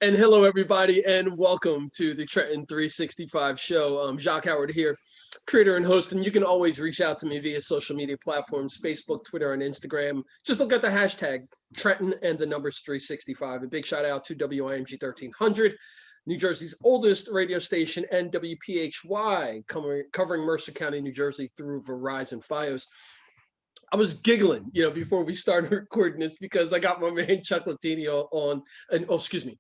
And hello, everybody, and welcome to the Trenton 365 show. I'm Jacque Howard here, creator and host, and you can always reach out to me via social media platforms, Facebook, Twitter, and Instagram. Just look at the hashtag Trenton and the numbers 365. A big shout out to WIMG 1300, New Jersey's oldest radio station, and WPHY, covering Mercer County, New Jersey through Verizon Fios. I was giggling, before we started recording this because I got my man Chuck Latini on, and excuse me,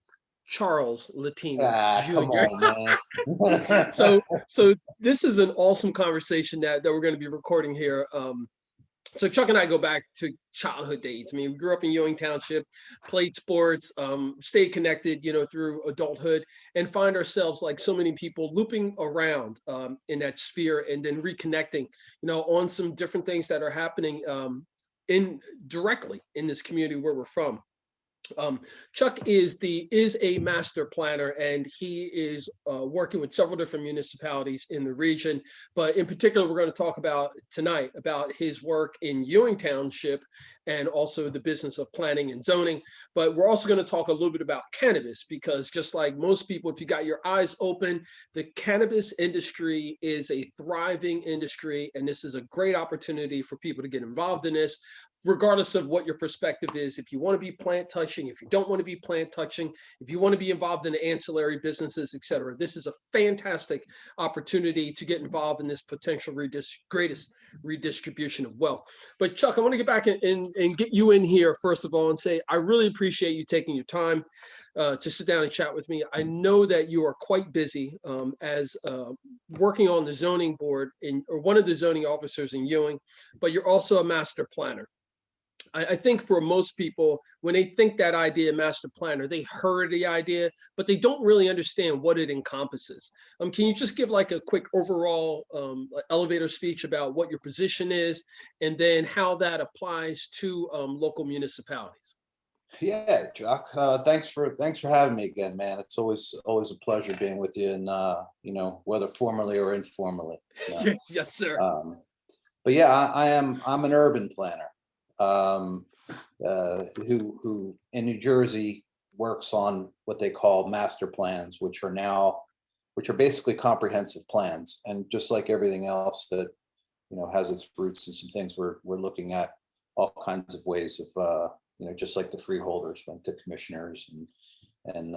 Charles Latini Come Jr. on, man. So this is an awesome conversation that we're going to be recording here. So Chuck and I go back to childhood days. I mean, we grew up in Ewing Township, played sports, stayed connected, through adulthood, and find ourselves like so many people looping around in that sphere and then reconnecting, on some different things that are happening directly in this community where we're from. Chuck is a master planner, and he is working with several different municipalities in the region. But in particular, we're going to talk about tonight about his work in Ewing Township and also the business of planning and zoning. But we're also going to talk a little bit about cannabis, because just like most people, if you got your eyes open, the cannabis industry is a thriving industry, and this is a great opportunity for people to get involved in this, regardless of what your perspective is. If you want to be plant touching, if you don't want to be plant touching, if you want to be involved in ancillary businesses, et cetera, this is a fantastic opportunity to get involved in this potential greatest redistribution of wealth. But Chuck, I want to get back and get you in here, first of all, and say, I really appreciate you taking your time to sit down and chat with me. I know that you are quite busy as working on the zoning board or one of the zoning officers in Ewing, but you're also a master planner. I think for most people, when they think that idea, master planner, they heard the idea, but they don't really understand what it encompasses. Can you just give like a quick overall elevator speech about what your position is, and then how that applies to local municipalities? Yeah, Jacque. Thanks for having me again, man. It's always a pleasure being with you, and whether formally or informally. Yes, sir. But yeah, I'm an urban planner. Who in New Jersey works on what they call master plans, which are basically comprehensive plans. And just like everything else that has its roots in some things, we're looking at all kinds of ways of just like the freeholders went to commissioners, and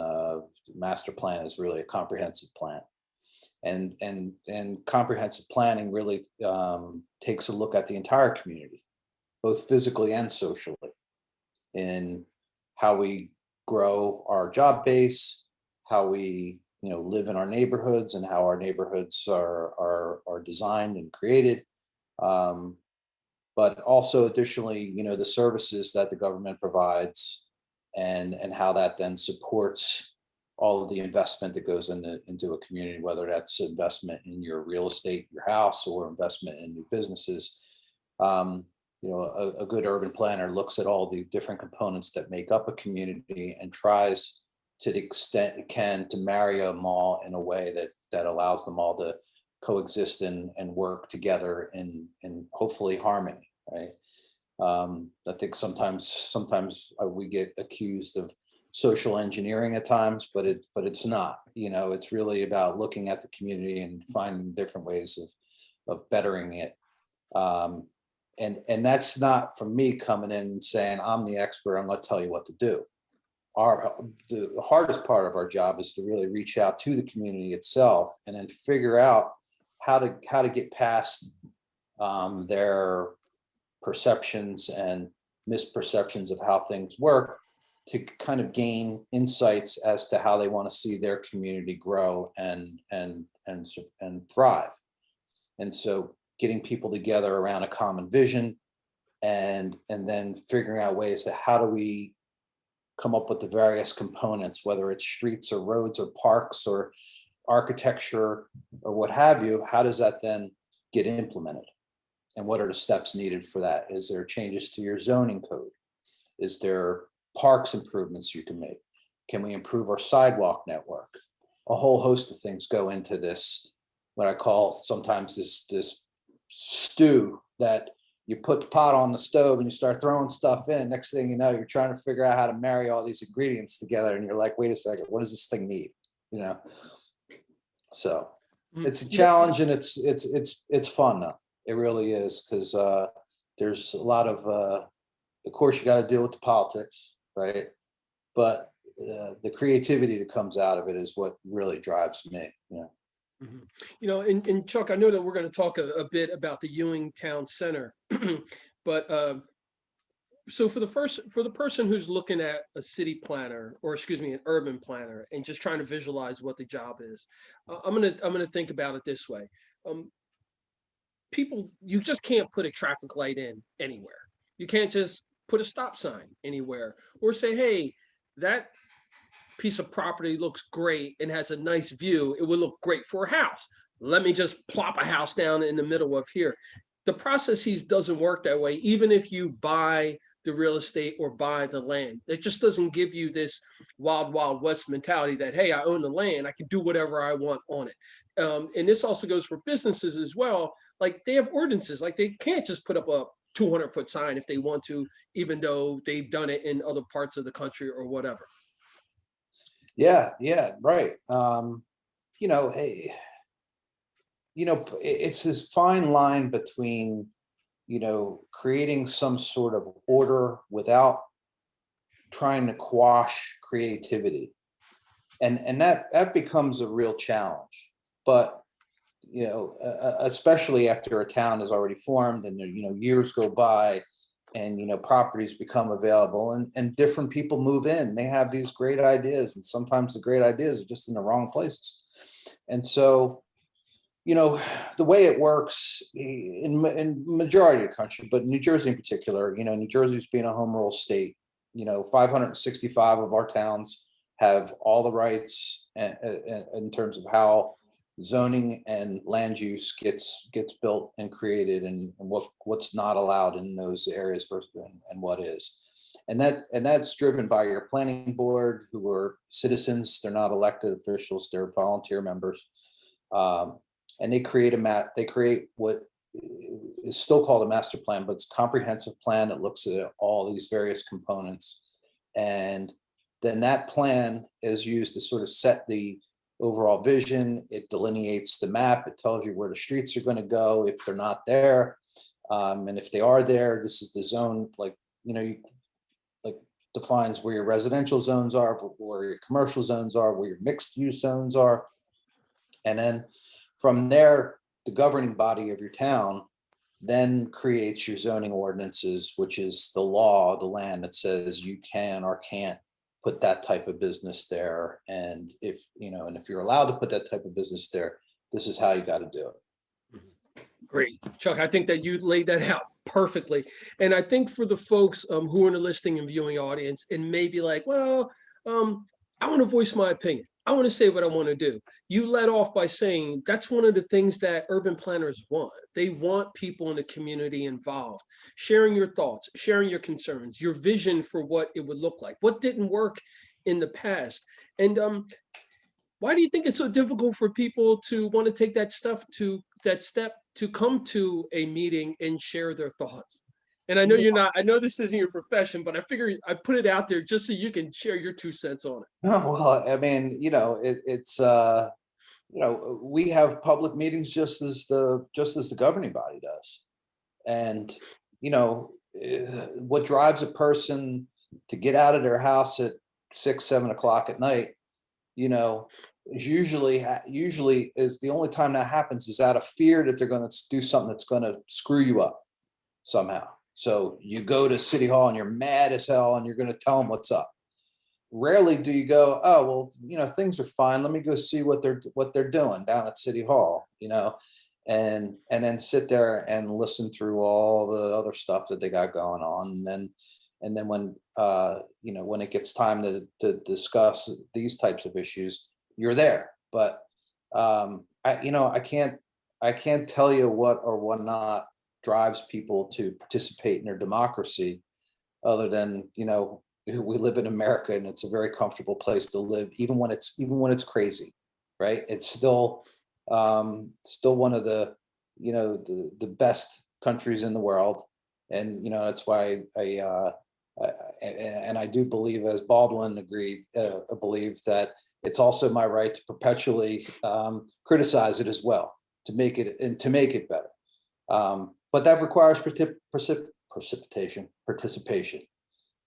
master plan is really a comprehensive plan. And comprehensive planning really takes a look at the entire community, both physically and socially, in how we grow our job base, how we live in our neighborhoods, and how our neighborhoods are designed and created. But also additionally, the services that the government provides, and how that then supports all of the investment that goes into a community, whether that's investment in your real estate, your house, or investment in new businesses. A good urban planner looks at all the different components that make up a community and tries to the extent it can to marry them all in a way that allows them all to coexist and work together in hopefully harmony, right? I think sometimes we get accused of social engineering at times, but it's not. It's really about looking at the community and finding different ways of bettering it. And that's not from me coming in and saying, I'm the expert, I'm going to tell you what to do. The hardest part of our job is to really reach out to the community itself and then figure out how to get past their perceptions and misperceptions of how things work, to kind of gain insights as to how they want to see their community grow and thrive. And so getting people together around a common vision, and then figuring out ways to how do we come up with the various components, whether it's streets or roads or parks or architecture or what have you, how does that then get implemented? And what are the steps needed for that? Is there changes to your zoning code? Is there parks improvements you can make? Can we improve our sidewalk network? A whole host of things go into this, what I call sometimes this stew that you put the pot on the stove and you start throwing stuff in. Next thing you know, you're trying to figure out how to marry all these ingredients together, and you're like, wait a second, what does this thing need? You know, so it's a challenge, and it's fun though. It really is, because there's a lot of course, you got to deal with the politics, right? But the creativity that comes out of it is what really drives me. Yeah. Mhm. And Chuck, I know that we're going to talk a bit about the Ewing Town Center, but so for the person who's looking at a city planner, or excuse me, an urban planner, and just trying to visualize what the job is, I'm gonna think about it this way. Um, People, you just can't put a traffic light in anywhere. You can't just put a stop sign anywhere, or say, hey, that piece of property looks great and has a nice view. It would look great for a house. Let me just plop a house down in the middle of here. The processes doesn't work that way, even if you buy the real estate or buy the land. It just doesn't give you this wild, wild west mentality that, hey, I own the land, I can do whatever I want on it. And this also goes for businesses as well. Like, they have ordinances, like they can't just put up a 200-foot sign if they want to, even though they've done it in other parts of the country or whatever. Yeah, yeah, right. You know, it's this fine line between, creating some sort of order without trying to quash creativity. And that becomes a real challenge. But, especially after a town is already formed, and, years go by, and, properties become available, and different people move in. They have these great ideas, and sometimes the great ideas are just in the wrong places. And so, the way it works in majority of the country, but New Jersey in particular, New Jersey's being a home rule state. 565 of our towns have all the rights in terms of how zoning and land use gets built and created, and what's not allowed in those areas versus and what is. And that's driven by your planning board, who are citizens. They're not elected officials, they're volunteer members. And they create they create what is still called a master plan, but it's a comprehensive plan that looks at all these various components. And then that plan is used to sort of set the overall vision. It delineates the map. It tells you where the streets are going to go if they're not there. And if they are there, this is the zone, like defines where your residential zones are, where your commercial zones are, where your mixed use zones are. And then from there, the governing body of your town then creates your zoning ordinances, which is the law of the land that says you can or can't put that type of business there. And if you're allowed to put that type of business there, this is how you got to do it. Great, Chuck. I think that you laid that out perfectly. And I think for the folks who are in the listening and viewing audience and maybe like, well, I want to voice my opinion. I want to say what I want to do. You led off by saying that's one of the things that urban planners want. They want people in the community involved, sharing your thoughts, sharing your concerns, your vision for what it would look like, what didn't work in the past. And why do you think it's so difficult for people to want to take that step to come to a meeting and share their thoughts? And I know you're not, I know this isn't your profession, but I figure I put it out there just so you can share your 2 cents on it. Oh, well, I mean, we have public meetings just as the governing body does. And, what drives a person to get out of their house at 6, 7 o'clock at night, usually is the only time that happens is out of fear that they're going to do something that's going to screw you up somehow. So you go to City Hall and you're mad as hell and you're going to tell them what's up. Rarely do you go, oh, well, things are fine. Let me go see what they're doing down at City Hall, and then sit there and listen through all the other stuff that they got going on. And then when when it gets time to discuss these types of issues, you're there. But I can't tell you what or what not drives people to participate in their democracy, other than we live in America, and it's a very comfortable place to live, even when it's crazy, right? It's still one of the the best countries in the world. And, that's why and I do believe, as Baldwin agreed, believe that it's also my right to perpetually criticize it as well, to make it better. But that requires participation.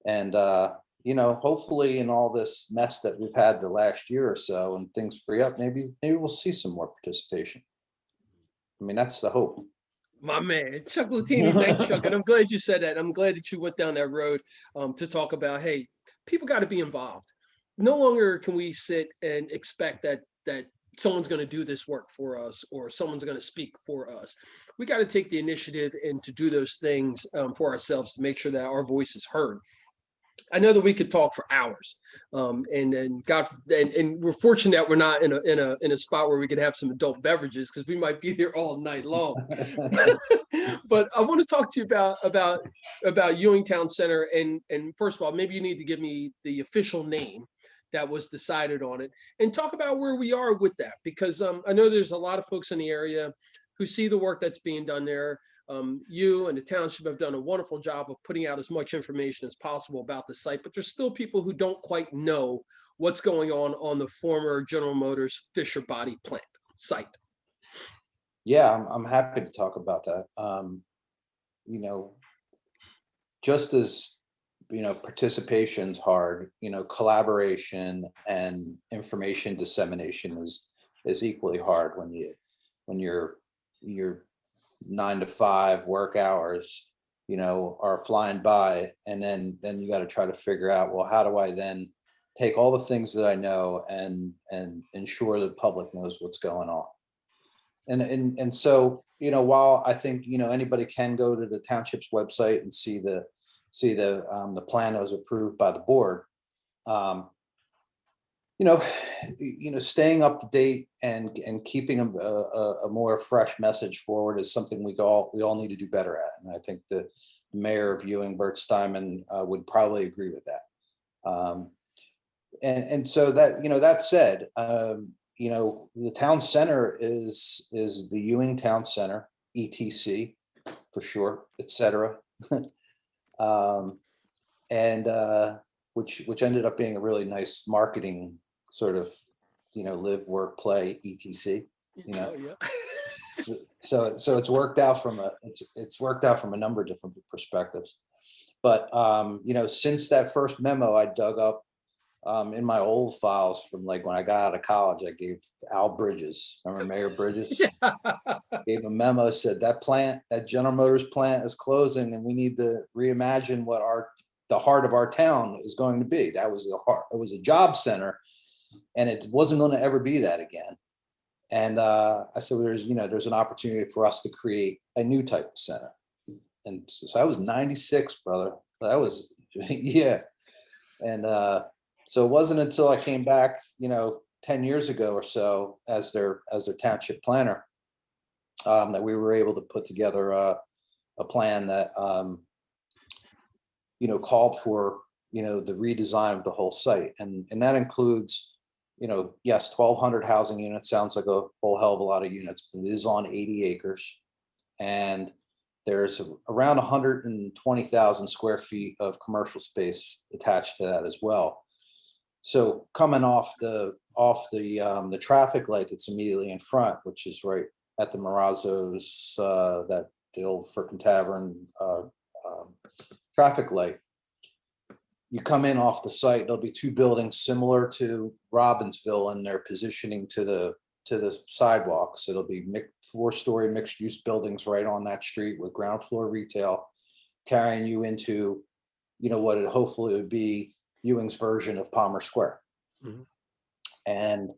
And, hopefully in all this mess that we've had the last year or so and things free up, maybe we'll see some more participation. I mean, that's the hope. My man, Chuck Latini, thanks, Chuck. And I'm glad you said that. I'm glad that you went down that road to talk about, hey, people got to be involved. No longer can we sit and expect that someone's going to do this work for us or someone's going to speak for us. We got to take the initiative and to do those things for ourselves to make sure that our voice is heard. I know that we could talk for hours, and we're fortunate that we're not in a spot where we could have some adult beverages because we might be here all night long. But I want to talk to you about Ewing Town Center, and first of all, maybe you need to give me the official name that was decided on it, and talk about where we are with that, because I know there's a lot of folks in the area who see the work that's being done there. You and the township have done a wonderful job of putting out as much information as possible about the site, but there's still people who don't quite know what's going on the former General Motors Fisher Body Plant site. Yeah, I'm happy to talk about that. Just as participation's hard, collaboration and information dissemination is equally hard when your 9 to 5 work hours are flying by, and then you got to try to figure out, well, how do I then take all the things that I know and ensure the public knows what's going on. And so, while I think, anybody can go to the township's website and see the plan that was approved by the board, staying up to date and keeping a more fresh message forward is something we all need to do better at. And I think the mayor of Ewing, Bert Steinman, would probably agree with that. And so that said, the town center is the Ewing Town Center, ETC for short, etc. Which ended up being a really nice marketing sort of, live, work, play, etc. Yeah. So it's worked out from a number of different perspectives. But since that first memo I dug up in my old files from like when I got out of college, I gave Al Bridges, remember Mayor Bridges? Yeah. Gave a memo, said that General Motors plant is closing and we need to reimagine what the heart of our town is going to be. That was it was a job center, and it wasn't going to ever be that again. And I said, there's an opportunity for us to create a new type of center. And so I was 96, brother. That was, yeah. And so it wasn't until I came back, 10 years ago or so as their township planner, that we were able to put together a plan that, called for, the redesign of the whole site. And that includes, yes, 1,200 housing units. Sounds like a whole hell of a lot of units, but it is on 80 acres. And there's around 120,000 square feet of commercial space attached to that as well. So coming off the traffic light that's immediately in front, which is right at the Marazzo's, that the old Frickin' Tavern traffic light, you come in off the site, there'll be two buildings similar to Robbinsville in their positioning to the sidewalks. It'll be 4-story mixed use buildings right on that street with ground floor retail, carrying you into, what it hopefully would be Ewing's version of Palmer Square. Mm-hmm. And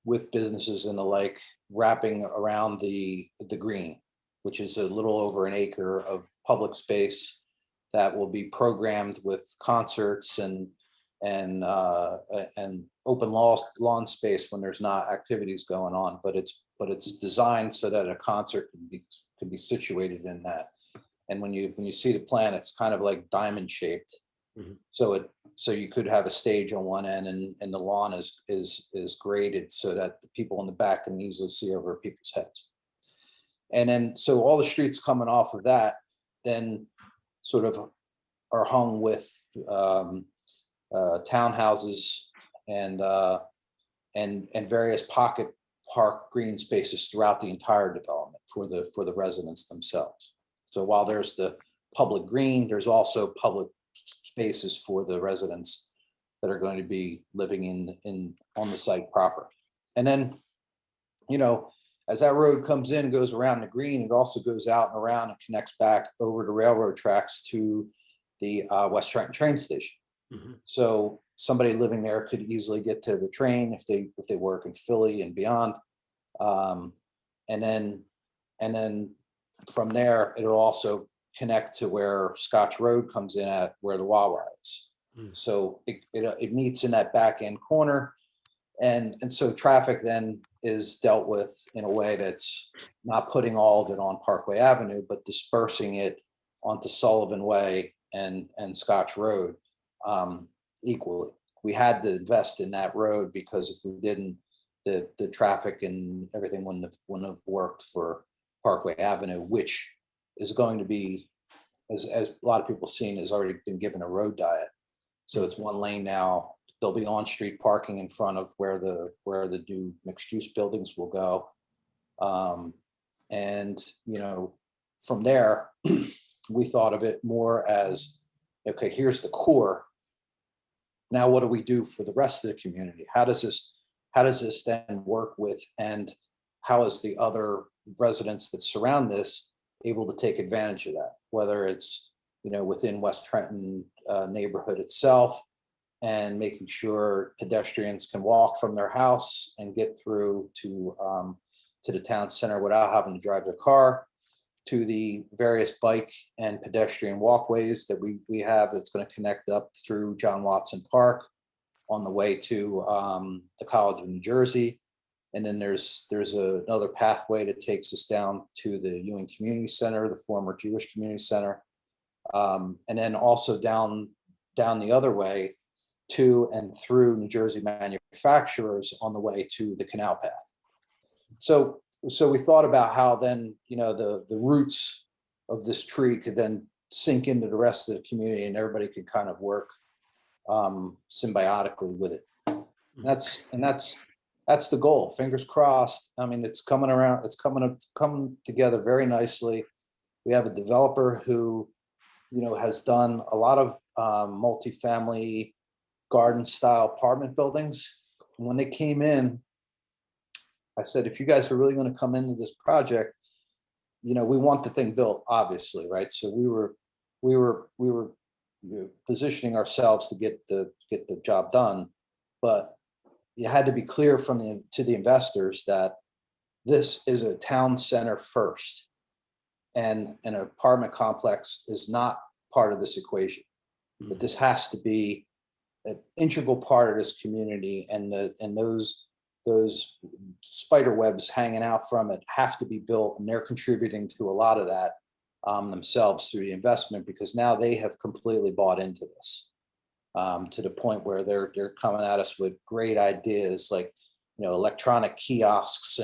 with businesses and the like wrapping around the green, which is a little over an acre of public space that will be programmed with concerts and open lawn space when there's not activities going on. But it's designed so that a concert can be situated in that. And when you see the plan, it's kind of like diamond shaped. Mm-hmm. So you could have a stage on one end, and the lawn is graded so that the people in the back can easily see over people's heads. And then so all the streets coming off of that, then sort of are hung with townhouses and various pocket park green spaces throughout the entire development for the residents themselves. So while there's the public green, there's also public spaces for the residents that are going to be living in on the site proper. And then, as that road comes in, goes around the green, it also goes out and around and connects back over the railroad tracks to the West Trenton train station. Mhm. So somebody living there could easily get to the train if they work in Philly and beyond. And then from there, it'll also connect to where Scotch Road comes in at where the Wawa is. Mm. So it meets in that back end corner. And so traffic then is dealt with in a way that's not putting all of it on Parkway Avenue, but dispersing it onto Sullivan Way and Scotch Road equally. We had to invest in that road because if we didn't, the traffic and everything wouldn't have worked for Parkway Avenue, which is going to be, as a lot of people seen, has already been given a road diet. So it's one lane now. There'll be on-street parking in front of where the new mixed-use buildings will go. And from there, we thought of it more as, okay, here's the core. Now, what do we do for the rest of the community? How does this then work with, and how is the other residents that surround this able to take advantage of that? Whether it's, within West Trenton neighborhood itself, and making sure pedestrians can walk from their house and get through to the town center without having to drive their car, to the various bike and pedestrian walkways that we have that's going to connect up through John Watson Park on the way to the College of New Jersey. And then there's another pathway that takes us down to the Ewing Community Center, the former Jewish Community Center. And then also down the other way to and through New Jersey manufacturers on the way to the canal path. So we thought about how then, the roots of this tree could then sink into the rest of the community and everybody could kind of work symbiotically with it. And that's the goal. Fingers crossed. I mean, it's coming around. It's coming together very nicely. We have a developer who, has done a lot of multifamily garden style apartment buildings. And when they came in, I said, if you guys are really going to come into this project, we want the thing built, obviously, right? So we were positioning ourselves to get the job done, but you had to be clear to the investors that this is a town center first, and an apartment complex is not part of this equation. But this has to be an integral part of this community, and those spider webs hanging out from it have to be built, and they're contributing to a lot of that themselves through the investment, because now they have completely bought into this to the point where they're coming at us with great ideas like electronic kiosks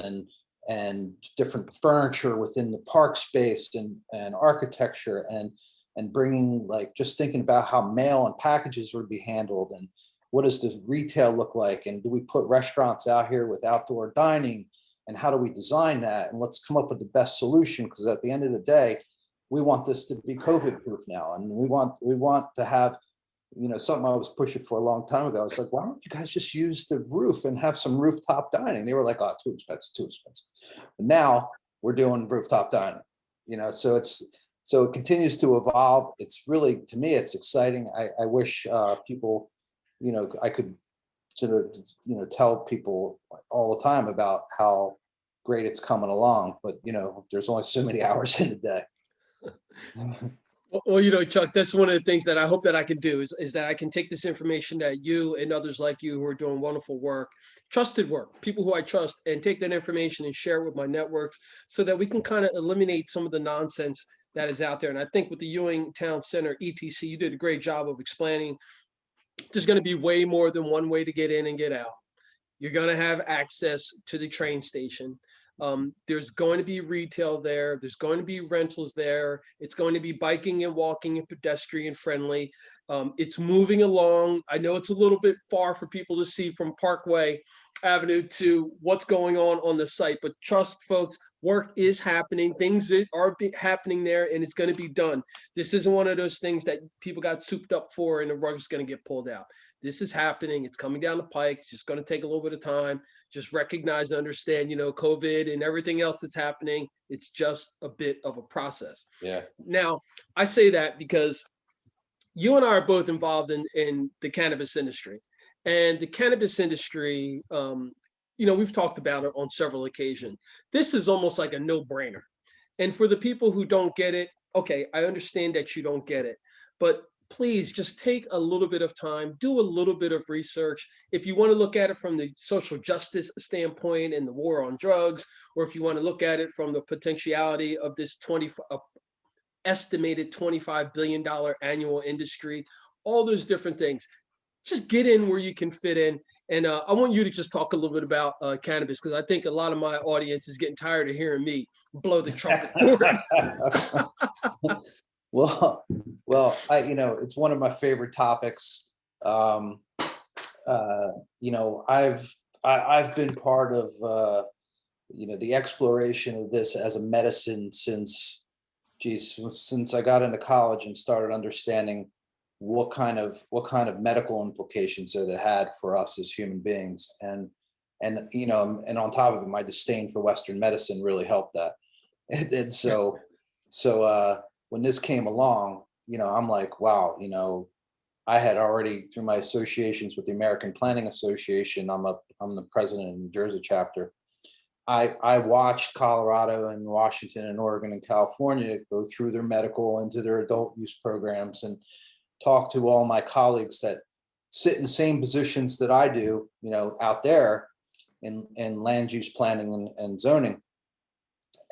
and different furniture within the park space and architecture and bringing, like, just thinking about how mail and packages would be handled, and what does the retail look like, and do we put restaurants out here with outdoor dining, and how do we design that, and let's come up with the best solution, because at the end of the day, we want this to be COVID proof now, and we want to have something I was pushing for a long time ago. I was like, why don't you guys just use the roof and have some rooftop dining? They were like, oh, too expensive. But now we're doing rooftop dining, so it continues to evolve. It's really, to me, it's exciting. I wish people, I could sort of, tell people all the time about how great it's coming along, but there's only so many hours in the day. Well, Chuck, that's one of the things that I hope that I can do is that I can take this information that you and others like you who are doing wonderful work, trusted work, people who I trust, and take that information and share it with my networks so that we can kind of eliminate some of the nonsense that is out there. And I think with the Ewing Town Center, ETC, you did a great job of explaining there's going to be way more than one way to get in and get out. You're going to have access to the train station. There's going to be retail there. There's going to be rentals there. It's going to be biking and walking and pedestrian friendly. It's moving along. I know it's a little bit far for people to see from Parkway Avenue to what's going on the site, but trust folks, work is happening. Things that are happening there, and it's going to be done. This isn't one of those things that people got souped up for and the rug's going to get pulled out. This is happening. It's coming down the pike. It's just going to take a little bit of time. Just recognize and understand, COVID and everything else that's happening. It's just a bit of a process. Yeah. Now, I say that because you and I are both involved in the cannabis industry. And the cannabis industry, we've talked about it on several occasions. This is almost like a no-brainer. And for the people who don't get it, okay, I understand that you don't get it, but please just take a little bit of time, do a little bit of research. If you want to look at it from the social justice standpoint and the war on drugs, or if you want to look at it from the potentiality of this estimated $25 billion annual industry, all those different things, just get in where you can fit in. And I want you to just talk a little bit about cannabis, because I think a lot of my audience is getting tired of hearing me blow the trumpet for it. Well, it's one of my favorite topics. I've been part of, the exploration of this as a medicine since I got into college and started understanding what kind of medical implications that it had for us as human beings. And on top of it, my disdain for Western medicine really helped that. And so when this came along, I'm like, wow, I had already, through my associations with the American Planning Association, I'm the president of the New Jersey chapter. I watched Colorado and Washington and Oregon and California go through their medical into their adult use programs, and talk to all my colleagues that sit in the same positions that I do, out there in land use planning and zoning,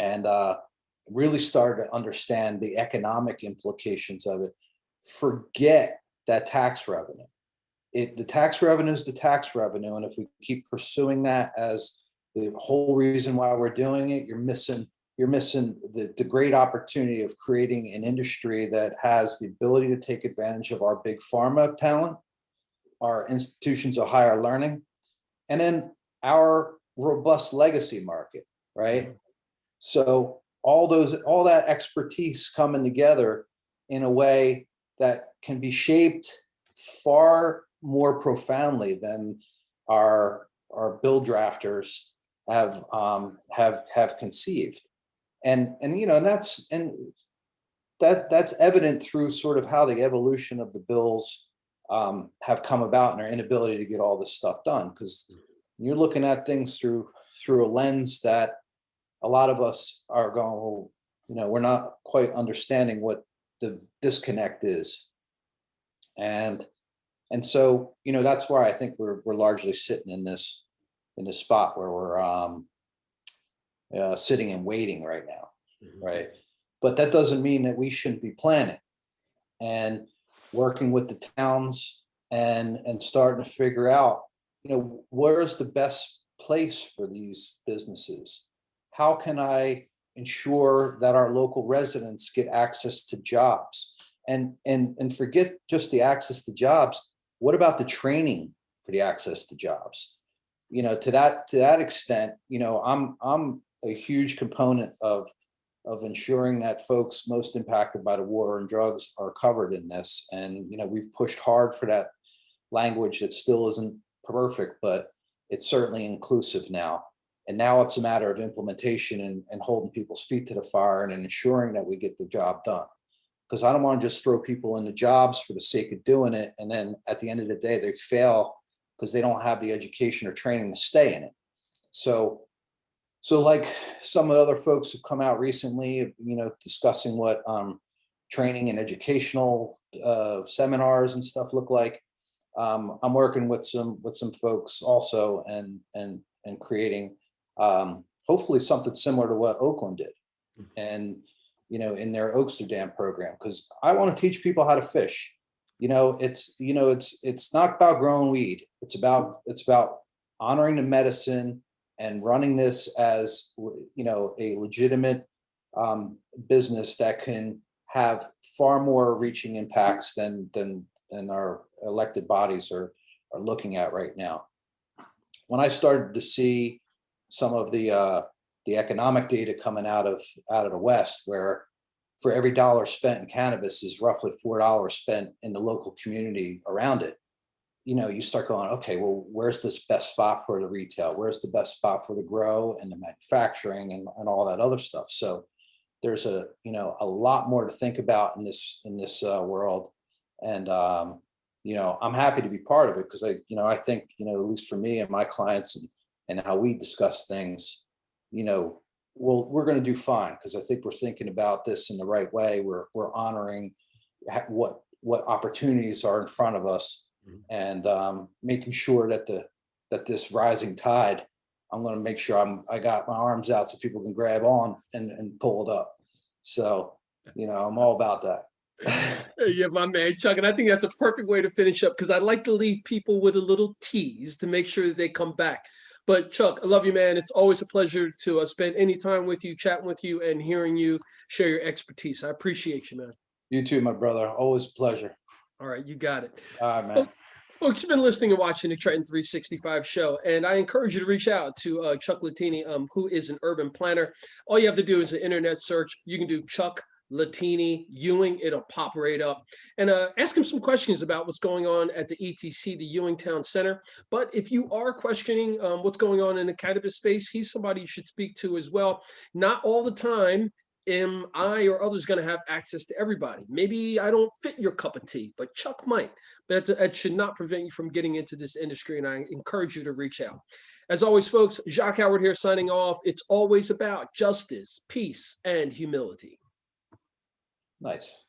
and really started to understand the economic implications of it. Forget that tax revenue. The tax revenue is the tax revenue, and if we keep pursuing that as the whole reason why we're doing it, you're missing the great opportunity of creating an industry that has the ability to take advantage of our big pharma talent, our institutions of higher learning, and then our robust legacy market, right? So all that expertise coming together in a way that can be shaped far more profoundly than our bill drafters have conceived. And that's evident through sort of how the evolution of the bills have come about and our inability to get all this stuff done. Because you're looking at things through a lens that a lot of us are going, well, we're not quite understanding what the disconnect is. And so, that's why I think we're largely sitting in this spot where we're sitting and waiting right now, right? But that doesn't mean that we shouldn't be planning and working with the towns and starting to figure out, where's the best place for these businesses? How can I ensure that our local residents get access to jobs? And forget just the access to jobs. What about the training for the access to jobs? To that extent, I'm a huge component of ensuring that folks most impacted by the war on drugs are covered in this. And, we've pushed hard for that language that still isn't perfect, but it's certainly inclusive now. And now it's a matter of implementation and holding people's feet to the fire and ensuring that we get the job done. Because I don't want to just throw people into jobs for the sake of doing it. And then at the end of the day, they fail because they don't have the education or training to stay in it. So like some of the other folks have come out recently, discussing what training and educational seminars and stuff look like. I'm working with some folks also and creating hopefully something similar to what Oakland did, and in their Oaksterdam program, because I want to teach people how to fish. It's not about growing weed. It's about honoring the medicine and running this as, a legitimate business that can have far more reaching impacts than our elected bodies are looking at right now. When I started to see some of the economic data coming out of the West, where for every dollar spent in cannabis is roughly $4 spent in the local community around it, you start going, okay, well, where's this best spot for the retail? Where's the best spot for the grow and the manufacturing and all that other stuff? So there's a lot more to think about in this world. And I'm happy to be part of it, because I think, at least for me and my clients and how we discuss things, we're going to do fine, because I think we're thinking about this in the right way. We're honoring what opportunities are in front of us, and making sure that this rising tide, I'm going to make sure I got my arms out so people can grab on and pull it up. So, I'm all about that. Yeah, my man, Chuck. And I think that's a perfect way to finish up, because I'd like to leave people with a little tease to make sure that they come back. But Chuck, I love you, man. It's always a pleasure to spend any time with you, chatting with you, and hearing you share your expertise. I appreciate you, man. You too, my brother. Always a pleasure. All right, you got it. All right, man. Folks, you've been listening and watching the Trenton 365 show, and I encourage you to reach out to Chuck Latini, who is an urban planner. All you have to do is an internet search. You can do Chuck Latini Ewing, it'll pop right up, and ask him some questions about what's going on at the ETC, the Ewing Town Center. But if you are questioning what's going on in the cannabis space, he's somebody you should speak to as well. Not all the time am I or others going to have access to everybody. Maybe I don't fit your cup of tea, but Chuck might. But that should not prevent you from getting into this industry, and I encourage you to reach out. As always, folks, Jacque Howard here signing off. It's always about justice, peace, and humility. Nice.